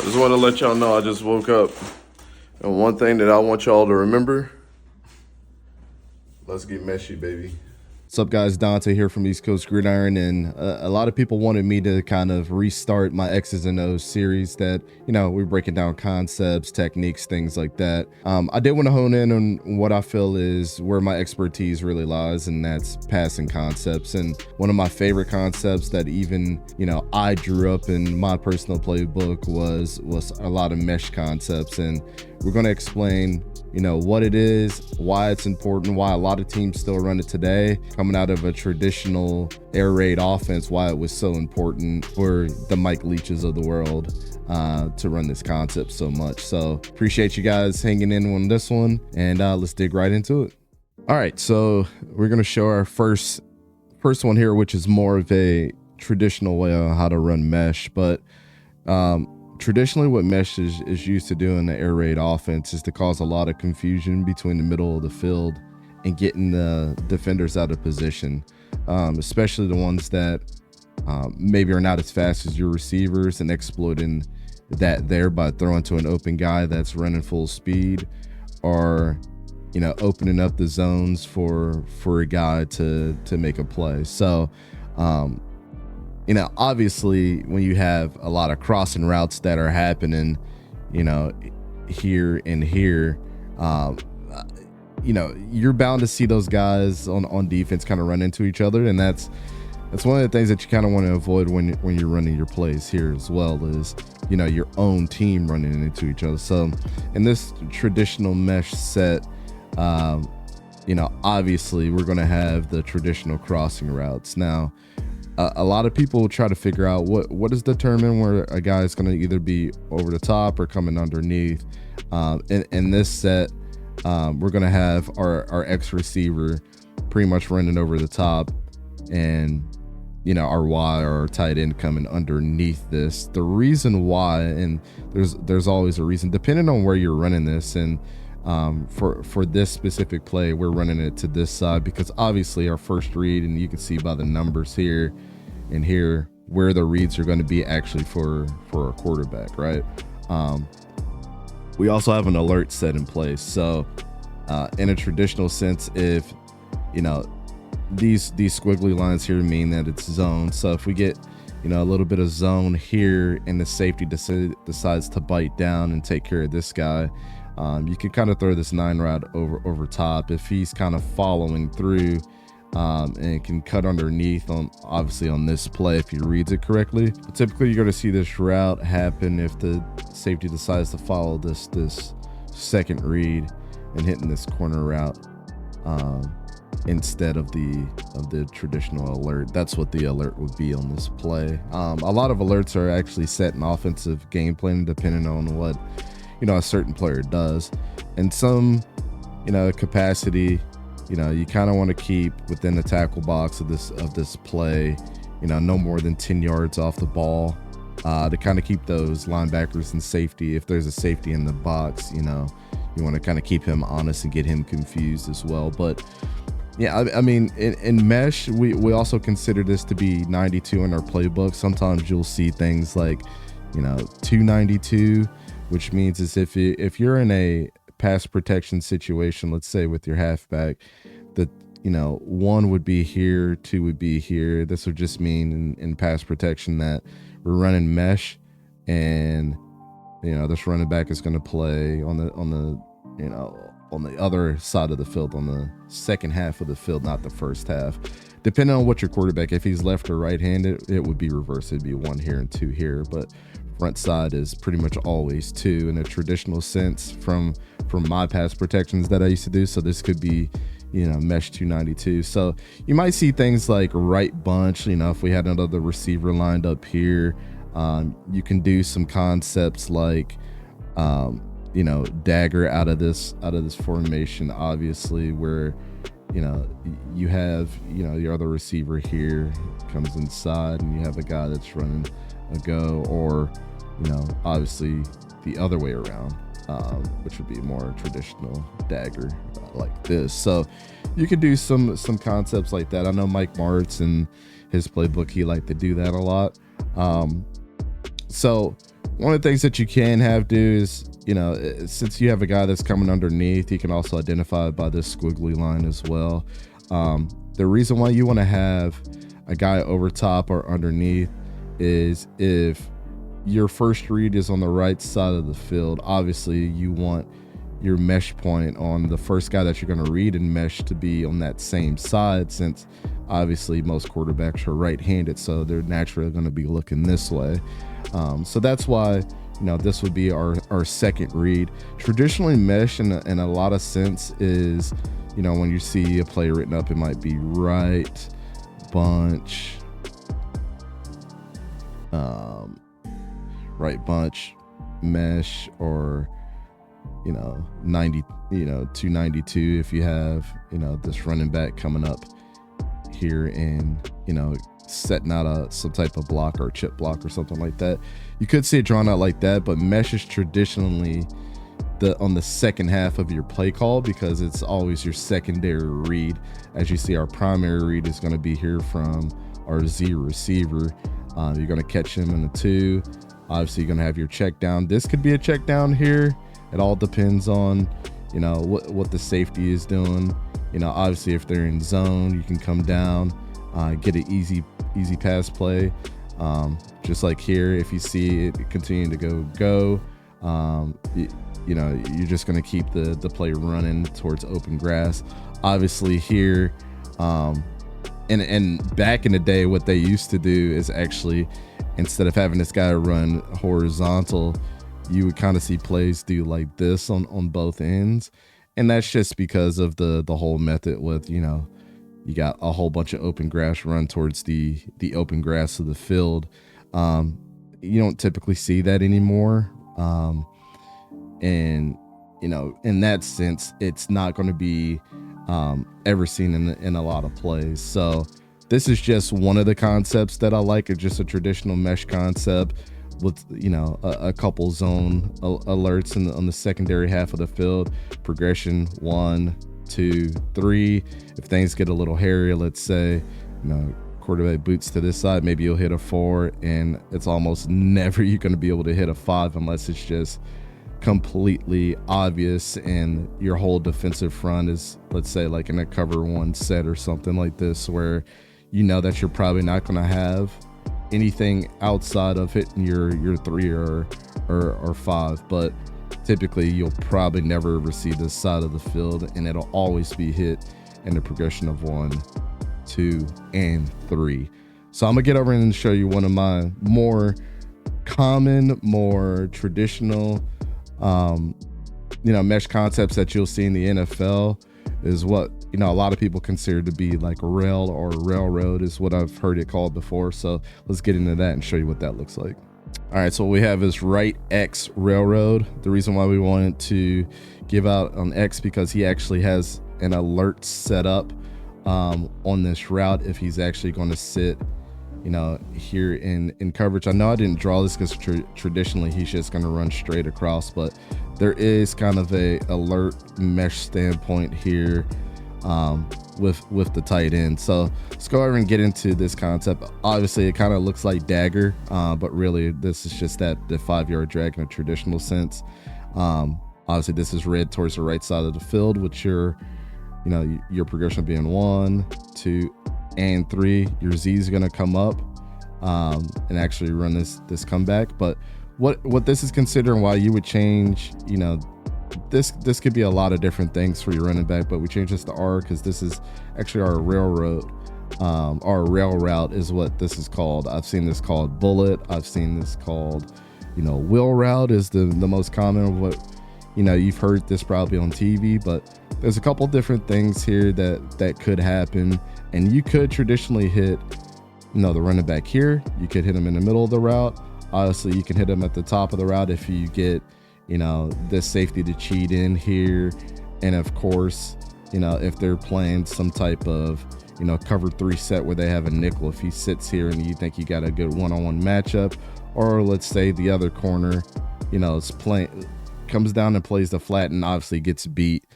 Just want to let y'all know I just woke up. And one thing that I want y'all to remember, let's get meshy, baby. What's up, guys? Dante here from East Coast Gridiron, and a lot of people wanted me to kind of restart my X's and O's series that, we're breaking down concepts, techniques, things like that. I did want to hone in on what I feel is where my expertise really lies, and that's passing concepts. And one of my favorite concepts that even, I drew up in my personal playbook was a lot of mesh concepts. And we're going to explain what it is, why it's important, why a lot of teams still run it today, coming out of a traditional air raid offense, why it was so important for the Mike Leaches of the world to run this concept so much. So appreciate you guys hanging in on this one, and let's dig right into it. All right, so we're going to show our first one here, which is more of a traditional way on how to run mesh, but traditionally what mesh is used to do in the air raid offense is to cause a lot of confusion between the middle of the field and getting the defenders out of position, especially the ones that maybe are not as fast as your receivers, and exploiting that there by throwing to an open guy that's running full speed, or opening up the zones for a guy to make a play. So obviously when you have a lot of crossing routes that are happening, here and here, you're bound to see those guys on defense kind of run into each other. And that's one of the things that you kind of want to avoid when you're running your plays here as well, is, your own team running into each other. So in this traditional mesh set, obviously we're going to have the traditional crossing routes. Now, a lot of people will try to figure out what is determined where a guy is going to either be over the top or coming underneath. In this set, we're going to have our X receiver pretty much running over the top, and our Y or our tight end coming underneath this. The reason why, and there's always a reason depending on where you're running this, and for this specific play, we're running it to this side because obviously our first read, and you can see by the numbers here and here where the reads are going to be actually for our quarterback, right? We also have an alert set in place. So in a traditional sense, if these squiggly lines here mean that it's zone. So if we get a little bit of zone here and the safety decides to bite down and take care of this guy, you can kind of throw this 9 route over top if he's kind of following through, and can cut underneath on this play if he reads it correctly. But typically you're going to see this route happen if the safety decides to follow this second read and hitting this corner route instead of the traditional alert. That's what the alert would be on this play. A lot of alerts are actually set in offensive game plan depending on what a certain player does. In some capacity, you kind of want to keep within the tackle box of this play, no more than 10 yards off the ball, to kind of keep those linebackers and safety. If there's a safety in the box, you want to kind of keep him honest and get him confused as well. But yeah, I mean, in mesh, we also consider this to be 92 in our playbook. Sometimes you'll see things like 292, which means is if you're in a pass protection situation, let's say with your halfback, that 1 would be here, 2 would be here. This would just mean in pass protection that we're running mesh, and this running back is going to play on the other side of the field, on the second half of the field, not the first half. Depending on what your quarterback, if he's left or right-handed, it would be reversed. It'd be 1 here and 2 here, but front side is pretty much always 2 in a traditional sense from my pass protections that I used to do. So this could be, mesh 292. So you might see things like right bunch, if we had another receiver lined up here. You can do some concepts like, dagger out of this formation, obviously, where, you have, your other receiver here comes inside and you have a guy that's running a go, or obviously the other way around, which would be more traditional dagger like this. So you could do some concepts like that. I know Mike Martz in his playbook, he liked to do that a lot. So One of the things that you can have do is, you know, since you have a guy that's coming underneath, you can also identify by this squiggly line as well. The reason why you want to have a guy over top or underneath is if your first read is on the right side of the field, obviously you want your mesh point on the first guy that you're going to read and mesh to be on that same side, since obviously most quarterbacks are right-handed, so they're naturally going to be looking this way. So that's why, you know, this would be our second read. Traditionally, mesh in a lot of sense is, you know, when you see a play written up, it might be right bunch, right bunch, mesh, or, you know, 292 if you have, you know, this running back coming up here and, you know, setting out some type of block or chip block or something like that. You could see it drawn out like that, but mesh is traditionally on the second half of your play call, because it's always your secondary read. As you see, our primary read is going to be here from our Z receiver. You're going to catch him in the 2. Obviously, you're going to have your check down. This could be a check down here. It all depends on, you know, what the safety is doing. You know, obviously, if they're in zone, you can come down, get an easy pass play. Just like here, if you see it continuing to go, you know, you're just going to keep the play running towards open grass. Obviously here, and back in the day, what they used to do is actually, instead of having this guy run horizontal, you would kind of see plays do like this on both ends. And that's just because of the whole method with, you know, you got a whole bunch of open grass run towards the open grass of the field. You don't typically see that anymore. And, you know, in that sense, it's not going to be ever seen in a lot of plays. So this is just one of the concepts that I like. It's just a traditional mesh concept with, you know, a couple zone alerts on the secondary half of the field. Progression 1, 2, 3. If things get a little hairy, let's say, you know, quarterback boots to this side, maybe you'll hit a 4, and it's almost never you're going to be able to hit a 5 unless it's just completely obvious and your whole defensive front is, let's say, like in a cover 1 set or something like this, where you know that you're probably not going to have anything outside of hitting your 3 or 5, but typically you'll probably never receive this side of the field, and it'll always be hit in the progression of 1, 2, and 3. So I'm gonna get over and show you one of my more common, more traditional, you know, mesh concepts that you'll see in the NFL. Is what, you know, a lot of people consider to be like rail or railroad is what I've heard it called before. So let's get into that and show you what that looks like. All right, so what we have is right X railroad. The reason why we wanted to give out on X, because he actually has an alert set up on this route if he's actually going to sit, you know, here in coverage. I know I didn't draw this because traditionally he's just going to run straight across, but there is kind of a alert mesh standpoint here with the tight end. So let's go over and get into this concept. Obviously, it kind of looks like dagger, but really this is just the 5-yard drag in a traditional sense. Obviously, this is red towards the right side of the field, with your progression being 1, 2, and 3. Your Z is going to come up and actually run this comeback. But what this is considering, why you would change, you know, this could be a lot of different things for your running back, but we changed this to R because this is actually our railroad. Our rail route is what this is called. I've seen this called bullet. I've seen this called, you know, wheel route is the most common of what, you know, you've heard this probably on TV, but there's a couple different things here that could happen. And you could traditionally hit, you know, the running back here. You could hit him in the middle of the route. Obviously, you can hit him at the top of the route if you get, you know, this safety to cheat in here. And of course, you know, if they're playing some type of, you know, cover 3 set where they have a nickel, if he sits here and you think you got a good one-on-one matchup, or let's say the other corner, you know, comes down and plays the flat and obviously gets beat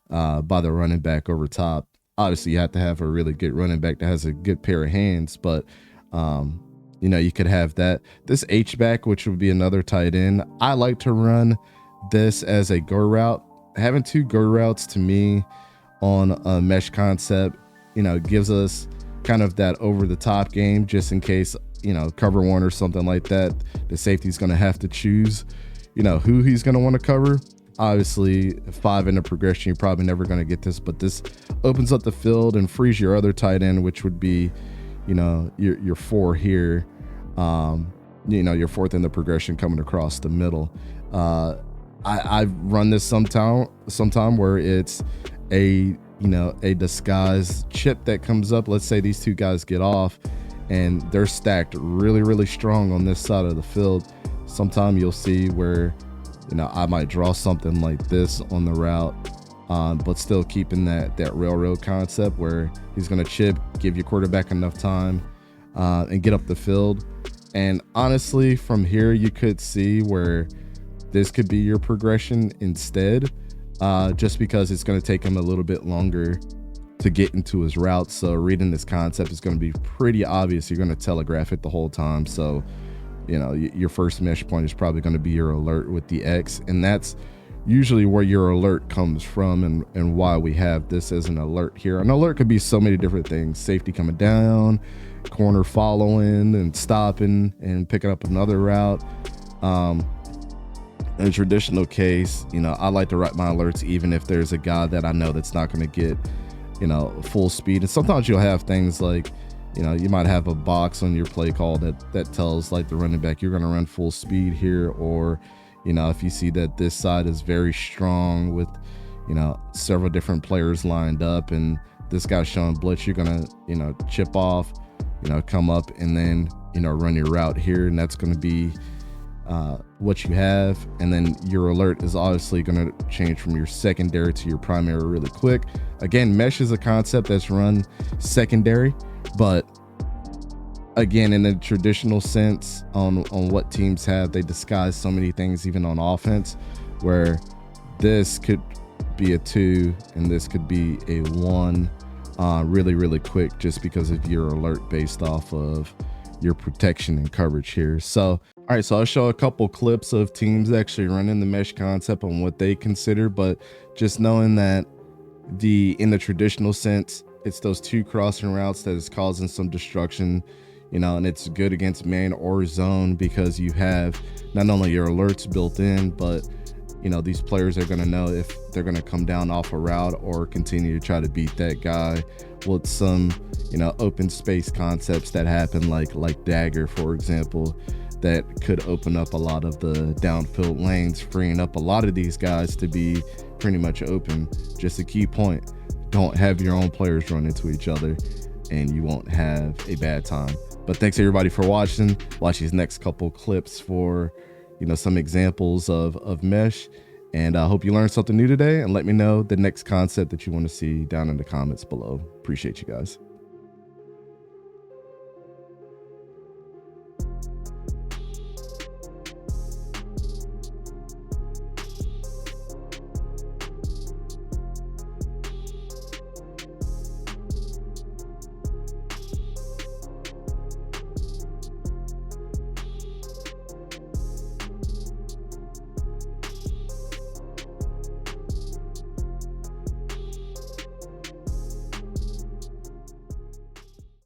by the running back over top. Obviously, you have to have a really good running back that has a good pair of hands, but you know, you could have that. This H-back, which would be another tight end, I like to run this as a go route. Having 2 go routes to me on a mesh concept, you know, gives us kind of that over the top game, just in case, you know, cover one or something like that. The safety's going to have to choose, you know, who he's going to want to cover. Obviously 5 in the progression, you're probably never going to get this, but this opens up the field and frees your other tight end, which would be, you know, your 4 here. You know, your 4th in the progression coming across the middle. I've run this sometime where it's a, you know, a disguised chip that comes up. Let's say these 2 guys get off and they're stacked really strong on this side of the field. Sometime you'll see where, you know, I might draw something like this on the route, but still keeping that railroad concept where he's going to chip, give your quarterback enough time and get up the field. And honestly, from here you could see where this could be your progression instead, just because it's going to take him a little bit longer to get into his route. So reading this concept is going to be pretty obvious. You're going to telegraph it the whole time. So, you know, your first mesh point is probably going to be your alert with the X, and that's usually where your alert comes from, and why we have this as an alert here. An alert could be so many different things: safety coming down, corner following and stopping and picking up another route. In a traditional case, you know, I like to write my alerts even if there's a guy that I know that's not going to get, you know, full speed. And sometimes you'll have things like, you know, you might have a box on your play call that tells like the running back you're going to run full speed here, or, you know, if you see that this side is very strong with, you know, several different players lined up and this guy's showing blitz, you're going to, you know, chip off, you know, come up and then, you know, run your route here, and that's going to be what you have. And then your alert is obviously going to change from your secondary to your primary really quick. Again, mesh is a concept that's run secondary, but again, in the traditional sense, on what teams have, they disguise so many things even on offense, where this could be a 2 and this could be a 1 really quick, just because of your alert based off of your protection and coverage here. So all right, so I'll show a couple clips of teams actually running the mesh concept on what they consider, but just knowing that in the traditional sense, it's those 2 crossing routes that is causing some destruction, you know, and it's good against man or zone because you have not only your alerts built in, but, you know, these players are going to know if they're going to come down off a route or continue to try to beat that guy with some, you know, open space concepts that happen like dagger, for example, that could open up a lot of the downfield lanes, freeing up a lot of these guys to be pretty much open. Just a key point: don't have your own players run into each other and you won't have a bad time. But thanks everybody for watching. Watch these next couple clips for, you know, some examples of mesh, and I hope you learned something new today, and let me know the next concept that you want to see down in the comments below. Appreciate you guys.